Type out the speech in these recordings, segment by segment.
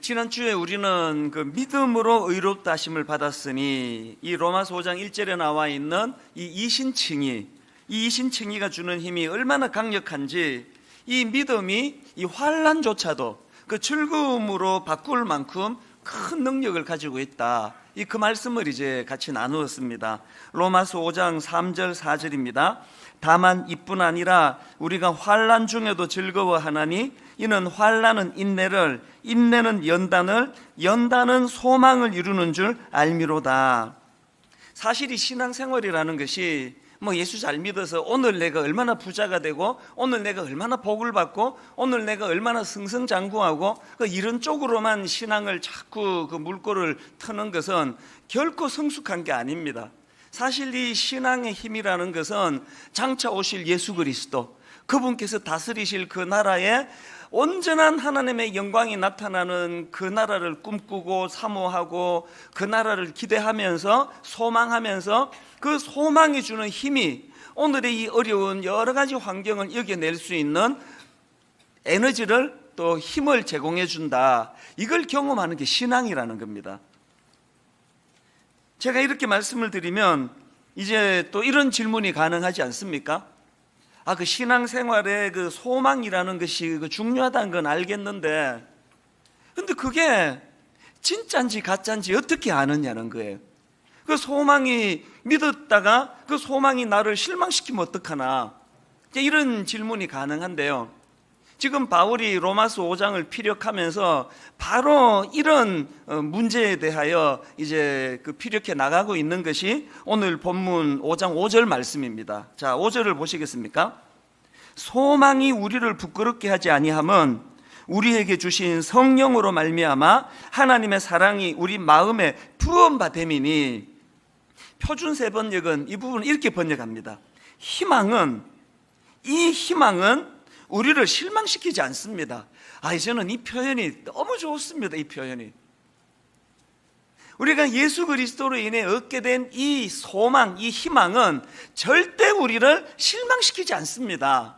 지난주에 우리는 믿음으로 의롭다 하심을 받았으니 이 로마서 5장 1절에 나와 있는 이 이신칭의가 주는 힘이 얼마나 강력한지, 이 믿음이 이 환난조차도 그 즐거움으로 바꿀 만큼 큰 능력을 가지고 있다. 그 말씀을 이제 같이 나누었습니다. 로마서 5장 3절 4절입니다. 다만 이뿐 아니라 우리가 환난 중에도 즐거워하나니 이는 환난은 인내를, 인내는 연단을, 연단은 소망을 이루는 줄 알미로다. 사실 이 신앙생활이라는 것이 예수 잘 믿어서 오늘 내가 얼마나 부자가 되고, 오늘 내가 얼마나 복을 받고, 오늘 내가 얼마나 승승장구하고 이런 쪽으로만 신앙을 자꾸 물꼬를 트는 것은 결코 성숙한 게 아닙니다. 사실 이 신앙의 힘이라는 것은 장차 오실 예수 그리스도, 그분께서 다스리실 그 나라에 온전한 하나님의 영광이 나타나는 그 나라를 꿈꾸고 사모하고 그 나라를 기대하면서 소망하면서 그 소망이 주는 힘이 오늘의 이 어려운 여러 가지 환경을 이겨낼 수 있는 에너지를, 또 힘을 제공해 준다. 이걸 경험하는 게 신앙이라는 겁니다. 제가 이렇게 말씀을 드리면 이제 또 이런 질문이 가능하지 않습니까? 그 신앙생활에 그 소망이라는 것이 중요하다는 건 알겠는데, 근데 그게 진짜인지 가짜인지 어떻게 아느냐는 거예요. 그 소망이 믿었다가 그 소망이 나를 실망시키면 어떡하나, 이런 질문이 가능한데요. 지금 바울이 로마서 5장을 피력하면서 바로 이런 문제에 대하여 이제 피력해 나가고 있는 것이 오늘 본문 5장 5절 말씀입니다. 자, 5절을 보시겠습니까? 소망이 우리를 부끄럽게 하지 아니함은 우리에게 주신 성령으로 말미암아 하나님의 사랑이 우리 마음에 부음받음이니. 표준 세번역은 이 부분을 이렇게 번역합니다. 이 희망은 우리를 실망시키지 않습니다. 저는 이 표현이 너무 좋습니다. 이 표현이 우리가 예수 그리스도로 인해 얻게 된 이 소망, 이 희망은 절대 우리를 실망시키지 않습니다.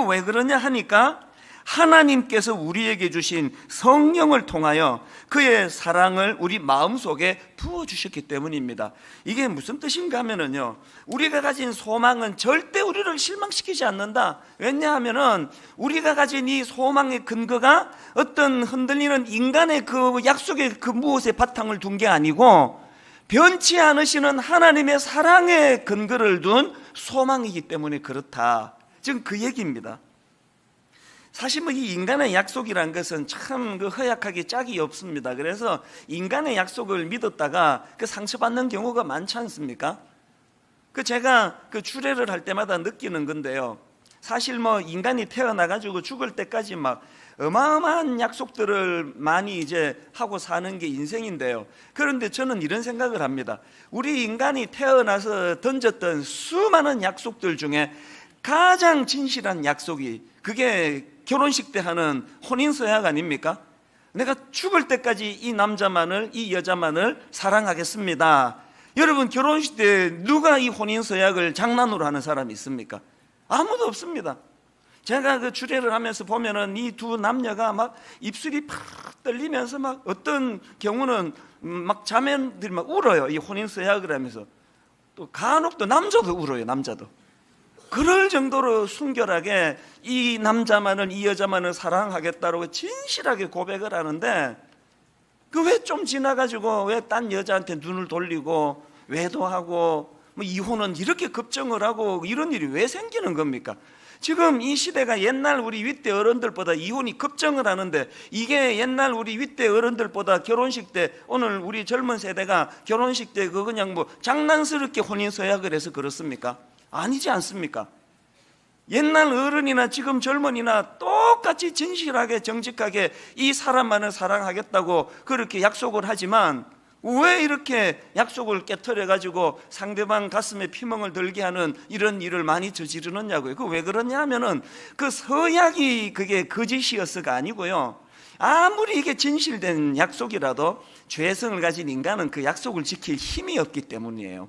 왜 그러냐 하니까 하나님께서 우리에게 주신 성령을 통하여 그의 사랑을 우리 마음속에 부어주셨기 때문입니다. 이게 무슨 뜻인가 하면요, 우리가 가진 소망은 절대 우리를 실망시키지 않는다. 왜냐하면 우리가 가진 이 소망의 근거가 어떤 흔들리는 인간의 그 약속의 그 무엇에 바탕을 둔 게 아니고 변치 않으시는 하나님의 사랑의 근거를 둔 소망이기 때문에 그렇다. 지금 그 얘기입니다. 사실 이 인간의 약속이란 것은 참 허약하게 짝이 없습니다. 그래서 인간의 약속을 믿었다가 상처받는 경우가 많지 않습니까? 제가 주례를 할 때마다 느끼는 건데요. 사실 인간이 태어나가지고 죽을 때까지 어마어마한 약속들을 많이 이제 하고 사는 게 인생인데요. 그런데 저는 이런 생각을 합니다. 우리 인간이 태어나서 던졌던 수많은 약속들 중에 가장 진실한 약속이 그게 결혼식 때 하는 혼인서약 아닙니까? 내가 죽을 때까지 이 남자만을, 이 여자만을 사랑하겠습니다. 여러분, 결혼식 때 누가 이 혼인서약을 장난으로 하는 사람이 있습니까? 아무도 없습니다. 제가 주례를 하면서 보면은 이 두 남녀가 입술이 팍 떨리면서 어떤 경우는 자매들이 울어요. 이 혼인서약을 하면서. 또 간혹 또 남자도 울어요. 남자도. 그럴 정도로 순결하게 이 남자만을, 이 여자만을 사랑하겠다고 진실하게 고백을 하는데, 왜 좀 지나가지고 왜 딴 여자한테 눈을 돌리고 외도하고 이혼은 이렇게 급정을 하고 이런 일이 왜 생기는 겁니까? 지금 이 시대가 옛날 우리 윗대 어른들보다 이혼이 급정을 하는데, 이게 옛날 우리 윗대 어른들보다 결혼식 때, 오늘 우리 젊은 세대가 결혼식 때 그냥 장난스럽게 혼인서약을 해서 그렇습니까? 아니지 않습니까? 옛날 어른이나 지금 젊은이나 똑같이 진실하게 정직하게 이 사람만을 사랑하겠다고 그렇게 약속을 하지만, 왜 이렇게 약속을 깨트려가지고 상대방 가슴에 피멍을 들게 하는 이런 일을 많이 저지르느냐고요. 왜 그러냐 하면은 서약이 그게 거짓이어서가 아니고요, 아무리 이게 진실된 약속이라도 죄성을 가진 인간은 그 약속을 지킬 힘이 없기 때문이에요.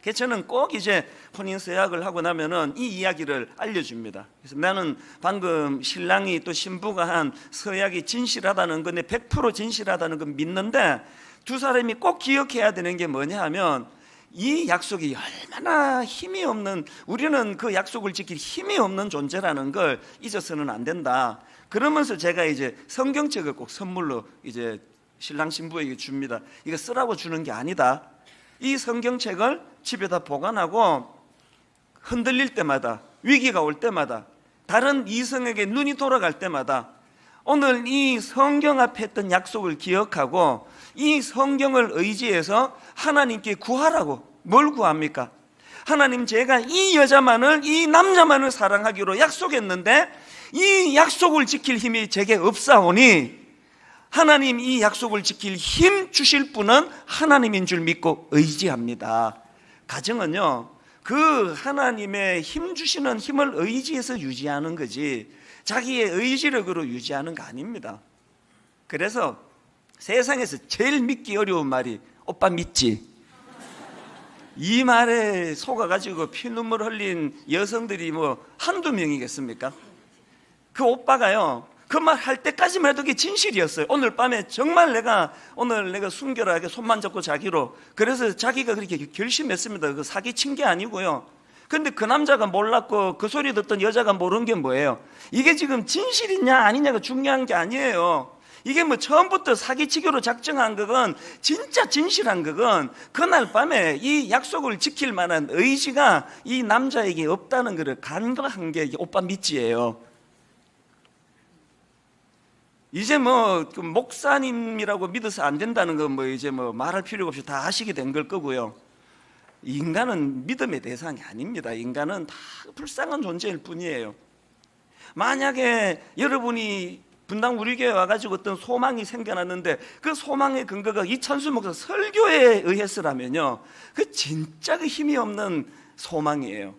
그래서 저는 꼭 이제 혼인 서약을 하고 나면은 이 이야기를 알려줍니다. 그래서 나는 방금 신랑이 또 신부가 한 서약이 진실하다는 건데 100% 진실하다는 건 믿는데 두 사람이 꼭 기억해야 되는 게 뭐냐 하면 이 약속이 얼마나 힘이 없는, 우리는 그 약속을 지킬 힘이 없는 존재라는 걸 잊어서는 안 된다. 그러면서 제가 이제 성경책을 꼭 선물로 이제 신랑 신부에게 줍니다. 이거 쓰라고 주는 게 아니다. 이 성경책을 집에다 보관하고 흔들릴 때마다, 위기가 올 때마다, 다른 이성에게 눈이 돌아갈 때마다 오늘 이 성경 앞에 했던 약속을 기억하고 이 성경을 의지해서 하나님께 구하라고. 뭘 구합니까? 하나님, 제가 이 여자만을, 이 남자만을 사랑하기로 약속했는데 이 약속을 지킬 힘이 제게 없사오니 하나님, 이 약속을 지킬 힘 주실 분은 하나님인 줄 믿고 의지합니다. 가정은요, 그 하나님의 힘 주시는 힘을 의지해서 유지하는 거지 자기의 의지력으로 유지하는 거 아닙니다. 그래서 세상에서 제일 믿기 어려운 말이 오빠 믿지? 이 말에 속아가지고 피눈물 흘린 여성들이 뭐 한두 명이겠습니까? 그 오빠가요, 그 말 할 때까지만 해도 그게 진실이었어요. 오늘 밤에 정말 내가 순결하게 손만 잡고 자기로. 그래서 자기가 그렇게 결심했습니다. 그 사기친 게 아니고요. 근데 그 남자가 몰랐고 그 소리 듣던 여자가 모르는 게 뭐예요? 이게 지금 진실이냐 아니냐가 중요한 게 아니에요. 이게 뭐 처음부터 사기치기로 작정한 거건, 진짜 진실한 거건 그날 밤에 이 약속을 지킬 만한 의지가 이 남자에게 없다는 것을 간과한 게 오빠 믿지예요. 이제 뭐 목사님이라고 믿어서 안 된다는 건 뭐 이제 뭐 말할 필요가 없이 다 아시게 된 걸 거고요. 인간은 믿음의 대상이 아닙니다. 인간은 다 불쌍한 존재일 뿐이에요. 만약에 여러분이 분당 우리 교회 와가지고 어떤 소망이 생겨났는데 그 소망의 근거가 이찬수 목사 설교에 의해서라면요, 그 진짜 그 힘이 없는 소망이에요.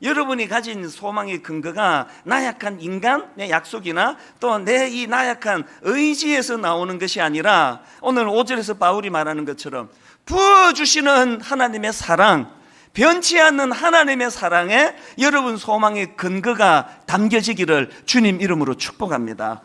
여러분이 가진 소망의 근거가 나약한 인간, 내 약속이나 또 내 이 나약한 의지에서 나오는 것이 아니라 오늘 5절에서 바울이 말하는 것처럼 부어주시는 하나님의 사랑, 변치 않는 하나님의 사랑에 여러분 소망의 근거가 담겨지기를 주님 이름으로 축복합니다.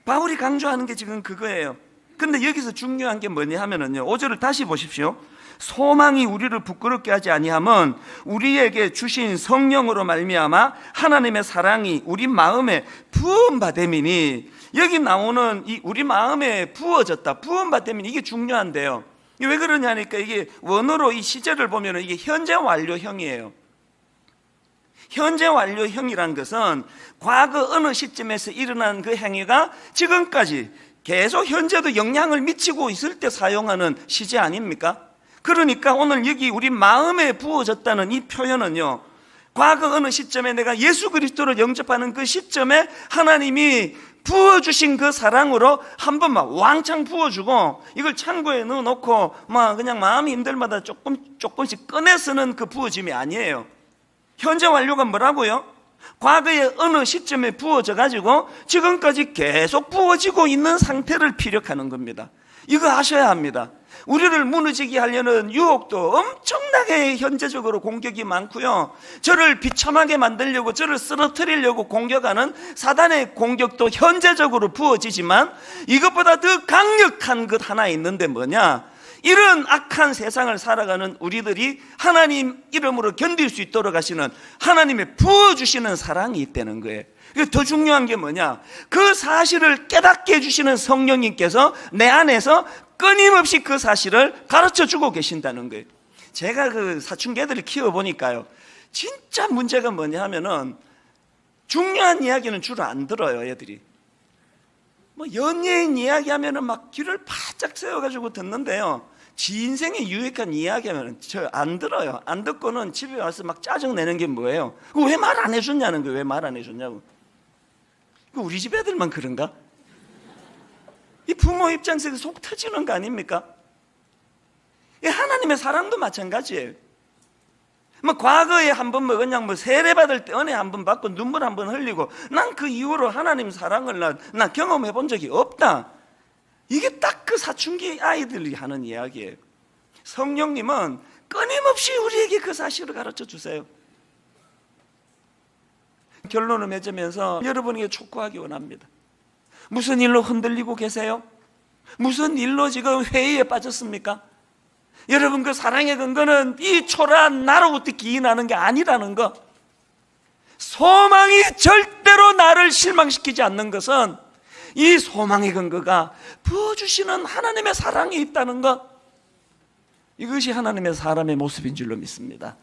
바울이 강조하는 게 지금 그거예요. 근데 여기서 중요한 게 뭐냐 하면은요, 5절을 다시 보십시오. 소망이 우리를 부끄럽게 하지 아니함은 우리에게 주신 성령으로 말미암아 하나님의 사랑이 우리 마음에 부음받음이니, 여기 나오는 이 우리 마음에 부어졌다, 부음받음이니, 이게 중요한데요. 왜 그러냐니까 이게 원어로 이 시제를 보면 이게 현재 완료형이에요. 현재 완료형이란 것은 과거 어느 시점에서 일어난 그 행위가 지금까지 계속 현재도 영향을 미치고 있을 때 사용하는 시제 아닙니까? 그러니까 오늘 여기 우리 마음에 부어졌다는 이 표현은요, 과거 어느 시점에 내가 예수 그리스도를 영접하는 그 시점에 하나님이 부어주신 그 사랑으로 한 번만 왕창 부어주고 이걸 창고에 넣어놓고 막 그냥 마음이 힘들 마다 조금씩 꺼내 쓰는 그 부어짐이 아니에요. 현재 완료가 뭐라고요? 과거에 어느 시점에 부어져 가지고 지금까지 계속 부어지고 있는 상태를 피력하는 겁니다. 이거 아셔야 합니다. 우리를 무너지게 하려는 유혹도 엄청나게 현재적으로 공격이 많고요, 저를 비참하게 만들려고, 저를 쓰러뜨리려고 공격하는 사단의 공격도 현재적으로 부어지지만 이것보다 더 강력한 것 하나 있는데 뭐냐, 이런 악한 세상을 살아가는 우리들이 하나님 이름으로 견딜 수 있도록 하시는 하나님의 부어주시는 사랑이 있다는 거예요. 더 중요한 게 뭐냐, 그 사실을 깨닫게 해주시는 성령님께서 내 안에서 끊임없이 그 사실을 가르쳐주고 계신다는 거예요. 제가 그 사춘기 애들을 키워보니까요, 진짜 문제가 뭐냐 하면은 중요한 이야기는 주로 안 들어요. 애들이 뭐 연예인 이야기하면은 막 귀를 바짝 세워가지고 듣는데요, 지 인생에 유익한 이야기하면 저 안 들어요. 안 듣고는 집에 와서 막 짜증내는 게 뭐예요? 왜 말 안 해줬냐는 거예요. 왜 말 안 해줬냐고. 우리 집 애들만 그런가? 이 부모 입장에서 속 터지는 거 아닙니까? 하나님의 사랑도 마찬가지예요. 뭐 과거에 한번 뭐 그냥 뭐 세례받을 때 은혜 한번 받고 눈물 한번 흘리고 난 그 이후로 하나님 사랑을 난 경험해 본 적이 없다. 이게 딱 그 사춘기 아이들이 하는 이야기예요. 성령님은 끊임없이 우리에게 그 사실을 가르쳐 주세요. 결론을 맺으면서 여러분에게 촉구하기 원합니다. 무슨 일로 흔들리고 계세요? 무슨 일로 지금 회의에 빠졌습니까? 여러분, 그 사랑의 근거는 이 초라한 나로부터 기인하는 게 아니라는 것, 소망이 절대로 나를 실망시키지 않는 것은 이 소망의 근거가 부어주시는 하나님의 사랑이 있다는 것, 이것이 하나님의 사람의 모습인 줄로 믿습니다.